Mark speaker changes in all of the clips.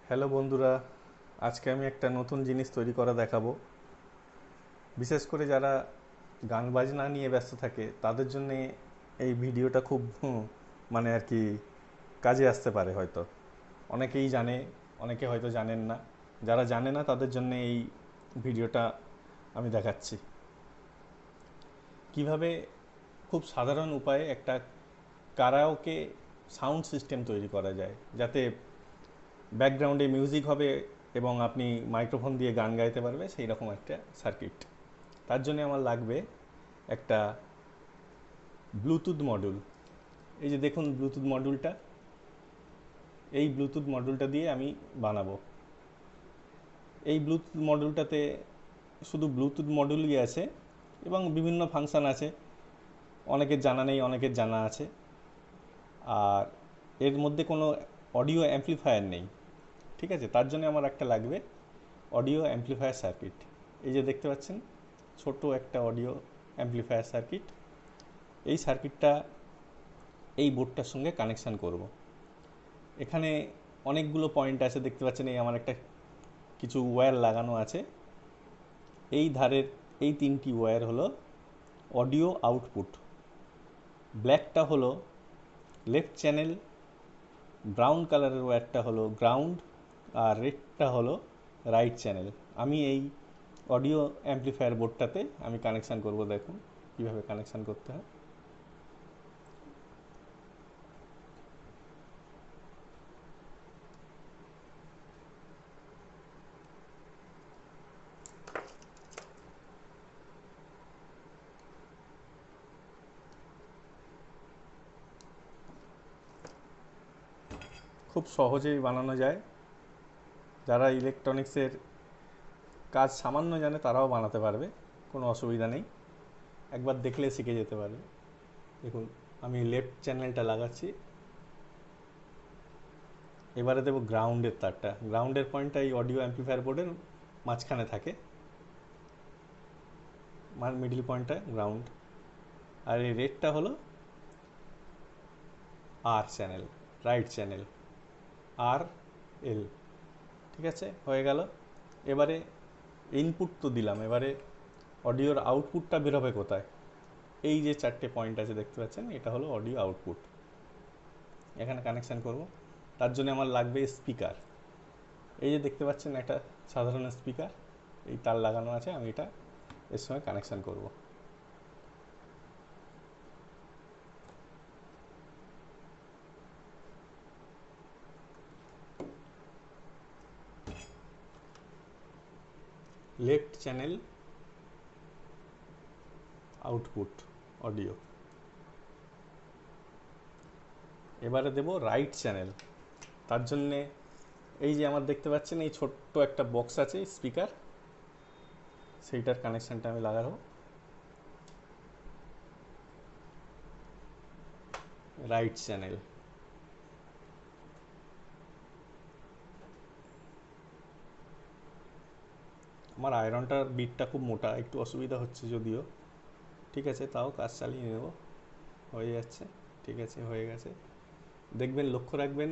Speaker 1: Hello বন্ধুরা, আজকে আমি একটা নতুন জিনিস তৈরি করা দেখাবো। বিশেষ করে যারা গান বাজনা নিয়ে ব্যস্ত থাকে তাদের জন্য এই ভিডিওটা খুব মানে আর কি কাজে আসতে পারে হয়তো। অনেকেই জানে, অনেকে হয়তো জানেন না। যারা জানে না তাদের জন্য এই ভিডিওটা আমি দেখাচ্ছি কিভাবে খুব সাধারণ উপায়ে একটা কারাওকে সাউন্ড সিস্টেম তৈরি করা যায়, যাতে ব্যাকগ্রাউন্ডে মিউজিক হবে এবং আপনি মাইক্রোফোন দিয়ে গান গাইতে পারবে, সেই রকম একটা সার্কিট। তার জন্য আমার লাগবে একটা ব্লুটুথ মডিউল। এই যে দেখুন ব্লুটুথ মডিউলটা, এই ব্লুটুথ মডিউলটা দিয়ে আমি বানাবো। এই ব্লুটুথ মডিউলটাতে শুধু ব্লুটুথ মডিউলই আছে এবং বিভিন্ন ফাংশান আছে, অনেকের জানা নেই, অনেকের জানা আছে। আর এর মধ্যে কোনো অডিও অ্যাম্প্লিফায়ার নেই। ঠিক আছে, তার জন্য আমার একটা লাগবে অডিও অ্যাম্প্লিফায়ার সার্কিট। এই যে দেখতে পাচ্ছেন ছোট একটা অডিও অ্যাম্প্লিফায়ার সার্কিট। এই সার্কিটটা এই বোর্ডটার সঙ্গে কানেকশান করব। এখানে অনেকগুলো পয়েন্ট আছে, দেখতে পাচ্ছেন এই আমার একটা কিছু ওয়্যার লাগানো আছে। এই ধারের এই তিনটি ওয়্যার হলো অডিও আউটপুট। ব্ল্যাকটা হলো লেফট চ্যানেল, ব্রাউন কালারের ওয়্যারটা হলো গ্রাউন্ড, আর রেডটা হলো রাইট চ্যানেল। আমি এই অডিও অ্যাম্প্লিফায়ার বোর্ডটাতে আমি কানেকশান করব। দেখুন কীভাবে কানেকশান করতে হয়। খুব সহজেই বানানো যায়। যারা ইলেকট্রনিক্সের কাজ সামান্য জানে তারাও বানাতে পারবে, কোনো অসুবিধা নেই। একবার দেখলে শিখে যেতে পারবে। দেখুন আমি লেফট চ্যানেলটা লাগাচ্ছি। এবারে দেবো গ্রাউন্ডের তারটা। গ্রাউন্ডের পয়েন্টটা এই অডিও অ্যাম্প্লিফায়ার বোর্ডের মাঝখানে থাকে, মিডিল পয়েন্টটা গ্রাউন্ড। আর এই রেডটা হলো আর চ্যানেল, রাইট চ্যানেল, আর এল। ঠিক আছে, হয়ে গেল। এবারে ইনপুট তো দিলাম, এবারে অডিওর আউটপুটটা বেরোবে কোথায়? এই যে চারটে পয়েন্ট আছে দেখতে পাচ্ছেন, এটা হলো অডিও আউটপুট। এখানে কানেকশান করব। তার জন্য আমার লাগবে স্পিকার। এই যে দেখতে পাচ্ছেন একটা সাধারণ স্পিকার, এই তার লাগানো আছে, আমি এটা এর সঙ্গে কানেকশান করব। Left channel output audio. এবারে দেব রাইট চ্যানেল। তার জন্যে এই যে আমার দেখতে পাচ্ছেন এই ছোট্ট একটা বক্স আছে স্পিকার, সেইটার কানেকশানটা আমি লাগাবো। Right channel. আমার আয়রনটার বিটটা খুব মোটা, একটু অসুবিধা হচ্ছে যদিও। ঠিক আছে, তাও কাজ চালিয়ে নেব। হয়ে যাচ্ছে। ঠিক আছে, হয়ে গেছে। দেখবেন, লক্ষ্য রাখবেন,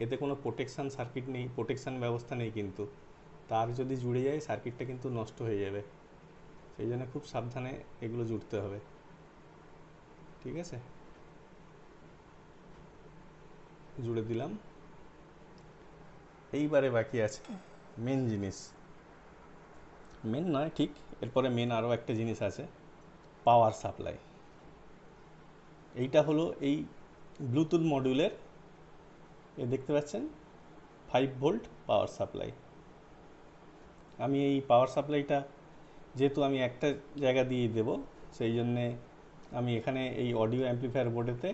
Speaker 1: এতে কোনো প্রোটেকশান সার্কিট নেই, প্রোটেকশান ব্যবস্থা নেই, কিন্তু তার যদি জুড়ে যায় সার্কিটটা কিন্তু নষ্ট হয়ে যাবে। সেই জন্য খুব সাবধানে এগুলো জুড়তে হবে। ঠিক আছে, জুড়ে দিলাম। এইবারে বাকি আছে মেন জিনিস। মেন নয় ঠিক, এরপরে মেন আরও একটা জিনিস আছে, পাওয়ার সাপ্লাই। এইটা হলো এই ব্লুটুথ মডিউলের, এ দেখতে পাচ্ছেন 5 ভোল্ট পাওয়ার সাপ্লাই। আমি এই পাওয়ার সাপ্লাইটা যেহেতু আমি একটা জায়গা দিয়ে দেব, সেই জন্যে আমি এখানে এই অডিও অ্যাম্প্লিফায়ার বোর্ডেতে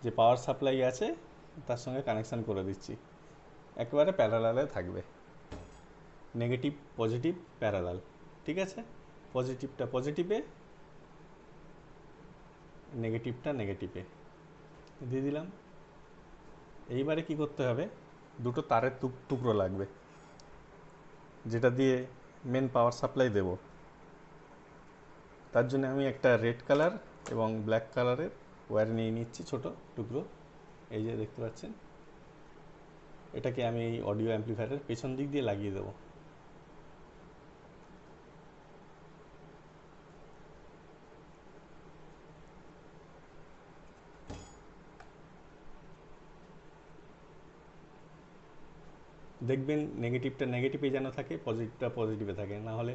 Speaker 1: যে পাওয়ার সাপ্লাই আছে তার সঙ্গে কানেকশান করে দিচ্ছি। একেবারে প্যারালালে থাকবে, নেগেটিভ পজিটিভ প্যারালাল। ঠিক আছে, পজিটিভটা পজিটিভে, নেগেটিভটা নেগেটিভে দিয়ে দিলাম। এইবারে কি করতে হবে, দুটো তারের টুকরো লাগবে যেটা দিয়ে মেন পাওয়ার সাপ্লাই দেব। তার জন্য আমি একটা রেড কালার এবং ব্ল্যাক কালারের ওয়্যার নিয়ে নিচ্ছি, ছোট টুকরো। এই যে দেখতে পাচ্ছেন, এটাকে আমি এই অডিও অ্যাম্প্লিফায়ারের পেছন দিক দিয়ে লাগিয়ে দেবো। দেখবেন নেগেটিভটা নেগেটিভে যেন থাকে, পজিটিভটা পজিটিভে থাকে, না হলে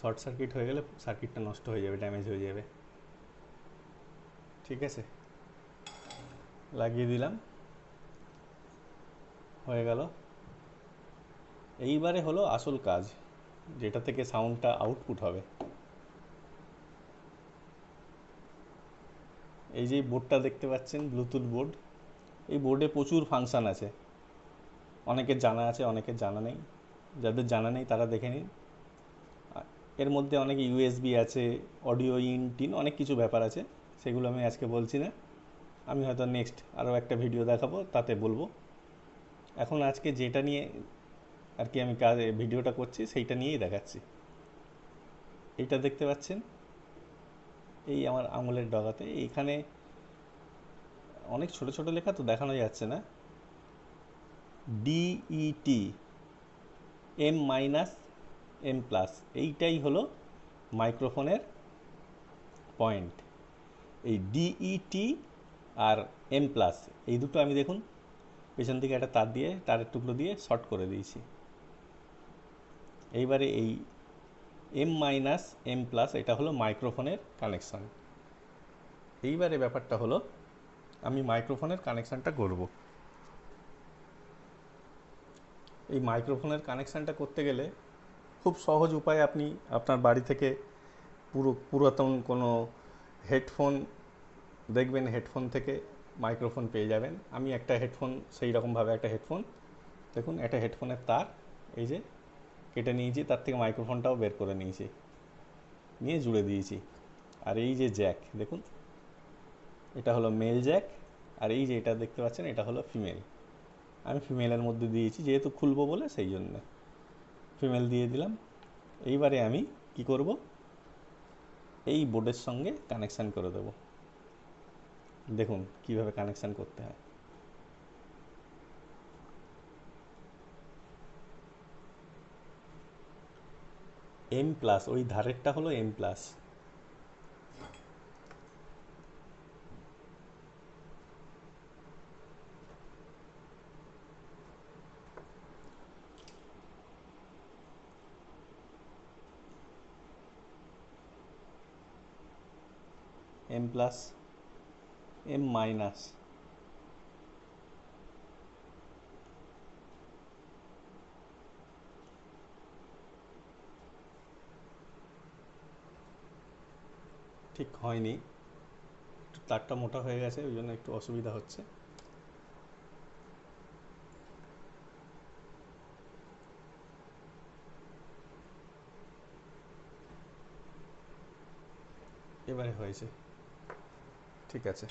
Speaker 1: শর্ট সার্কিট হয়ে গেলে সার্কিটটা নষ্ট হয়ে যাবে, ড্যামেজ হয়ে যাবে। ঠিক আছে, লাগিয়ে দিলাম, হয়ে গেল। এইবারে হলো আসল কাজ, যেটা থেকে সাউন্ডটা আউটপুট হবে। এই যে বোর্ডটা দেখতে পাচ্ছেন, ব্লুটুথ বোর্ড, এই বোর্ডে প্রচুর ফাংশান আছে। অনেকের জানা আছে, অনেকের জানা নেই। যাদের জানা নেই তারা দেখে নিন। এর মধ্যে অনেক ইউএসবি আছে, অডিও ইন টিন, অনেক কিছু ব্যাপার আছে, সেগুলো আমি আজকে বলছি না। আমি হয়তো নেক্সট আরও একটা ভিডিও দেখাবো, তাতে বলবো। এখন আজকে যেটা নিয়ে আর কি আমি ভিডিওটা করছি, সেইটা নিয়েই দেখাচ্ছি। এইটা দেখতে পাচ্ছেন, এই আমার আঙুলের ডগাতে এইখানে অনেক ছোট ছোট লেখা, তো দেখানো যাচ্ছে না। ডিইটি এম মাইনাস এম প্লাস, এইটাই হলো মাইক্রোফোনের পয়েন্ট। এই ডিইটি আর এম প্লাস, এই দুটো আমি দেখুন পেছন দিকে একটা তারের টুকরো দিয়ে শর্ট করে দিয়েছি। এইবারে এই এম মাইনাস এম প্লাস, এটা হলো মাইক্রোফোনের কানেকশান। এইবারে ব্যাপারটা হলো আমি মাইক্রোফোনের কানেকশানটা করব। এই মাইক্রোফোনের কানেকশানটা করতে গেলে খুব সহজ উপায়, আপনি আপনার বাড়ি থেকে পুরাতন কোনো হেডফোন দেখবেন, হেডফোন থেকে মাইক্রোফোন পেয়ে যাবেন। আমি একটা হেডফোন, সেই রকমভাবে একটা হেডফোন, দেখুন একটা হেডফোনের তার এই যে কেটে নিয়েছি, তার থেকে মাইক্রোফোনটাও বের করে নিয়েছি, নিয়ে জুড়ে দিয়েছি। আর এই যে জ্যাক দেখুন, এটা হলো মেল জ্যাক, আর এই যে এটা দেখতে পাচ্ছেন, এটা হলো ফিমেল। আমি ফিমেলের মধ্যে দিয়েছি, যেহেতু খুলবো বলে সেই জন্য ফিমেল দিয়ে দিলাম। এইবারে আমি কি করব, এই বোর্ডের সঙ্গে কানেকশান করে দেব। দেখুন কিভাবে কানেকশান করতে হয়। এম প্লাস, ওই ধারেরটা হলো M plus. M plus, M minus, ঠিক হয়নি, একটু তারটা মোটা হয়ে গেছে, ওই জন্য একটু অসুবিধা হচ্ছে। এবারে হয়েছে, ঠিক আছে।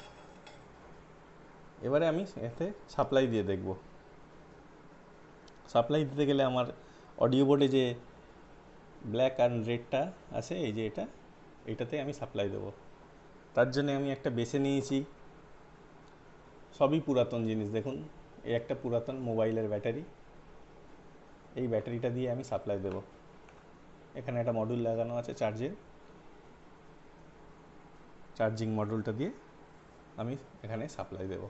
Speaker 1: এবারে আমি এতে সাপ্লাই দিয়ে দেখব। সাপ্লাই দিতে গেলে আমার অডিও বোর্ডে যে ব্ল্যাক আর রেডটা আছে, এই যে এটাতে আমি সাপ্লাই দেবো। তার জন্য আমি একটা বেছে নিয়েছি, সবই পুরাতন জিনিস। দেখুন, এই একটা পুরাতন মোবাইলের ব্যাটারি, এই ব্যাটারিটা দিয়ে আমি সাপ্লাই দেব। এখানে একটা মডিউল লাগানো আছে চার্জিং মডিউলটা দিয়ে আমি এখানে সাপ্লাই দেব।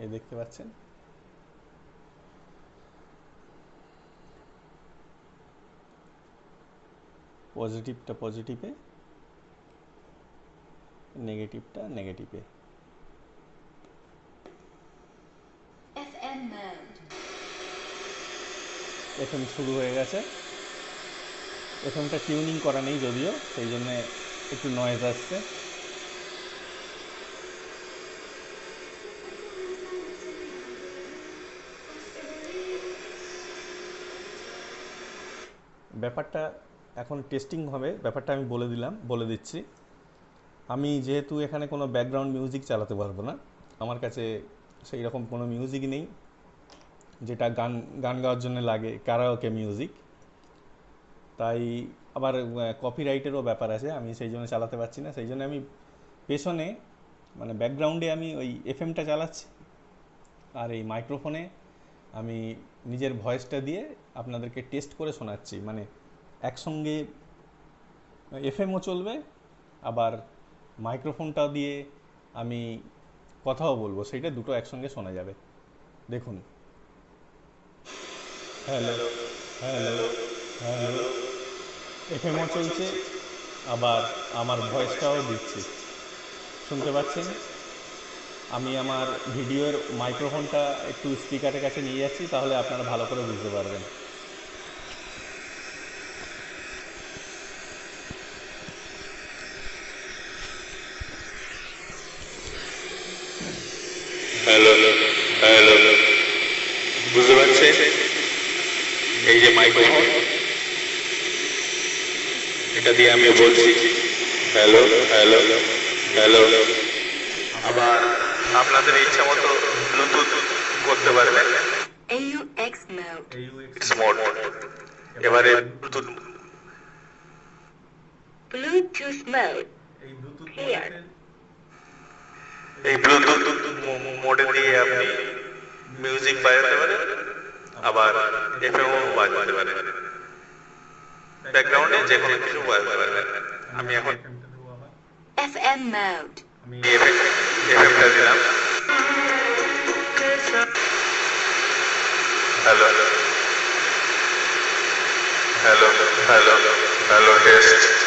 Speaker 1: এই দেখতে পাচ্ছেন, পজিটিভটা পজিটিভে, নেগেটিভটা নেগেটিভে। এফএম শুরু হয়ে গেছে। এফএমটা টিউনিং করা নেই যদিও, সেই জন্য একটু নয়েজ আসছে। ব্যাপারটা এখন টেস্টিং হবে, ব্যাপারটা আমি বলে দিচ্ছি। আমি যেহেতু এখানে কোনো ব্যাকগ্রাউন্ড মিউজিক চালাতে পারবো না, আমার কাছে সেই রকম কোনো মিউজিক নেই যেটা গান গাওয়ার জন্য লাগে, ক্যারাওকে মিউজিক। তাই আবার কপিরাইটেরও ব্যাপার আছে, আমি সেই জন্য চালাতে পারছি না। সেই জন্য আমি পেছনে মানে ব্যাকগ্রাউন্ডে আমি ওই এফএমটা চালাচ্ছি, আর এই মাইক্রোফোনে আমি নিজের ভয়েসটা দিয়ে আপনাদেরকে টেস্ট করে শোনাচ্ছি। মানে একসঙ্গে এফএমও চলবে, আবার মাইক্রোফোনটা দিয়ে আমি কথাও বলবো, সেইটা দুটো একসঙ্গে শোনা যাবে। দেখুন, হ্যালো, হ্যালো, হ্যালো, এফএমও চলছে, আবার আমার ভয়েসটাও দিচ্ছি, শুনতে পাচ্ছেন? আমি আমার ভিডিওর মাইক্রোফোনটা একটু স্পিকারের কাছে নিয়ে যাচ্ছি, তাহলে আপনারা ভালো করে বুঝতে পারবেন।
Speaker 2: হ্যালো, হ্যালো, বুঝতে পারছেন? এই যে মাইক্রোফোন, এটা দিয়ে আমি বলছি হ্যালো, হ্যালো, হ্যালো। আবার আপনাদের ইচ্ছা মতো ব্লুটুথ করতে পারবেন।
Speaker 3: AUX mode.
Speaker 2: It's mode. এবারে ব্লুটুথ,
Speaker 3: Bluetooth mode. Here.
Speaker 2: এই ব্লুটুথ মোডে দিয়ে আপনি মিউজিক বাজাতে পারেন, আবার এফএমও বাজাতে পারেন, ব্যাকগ্রাউন্ডে যে কোনো কিছু বাজাতে পারবেন। আমি এখন
Speaker 3: FM mode.
Speaker 2: এফএমটা দিলাম। Hello, hello, hello, hello, test.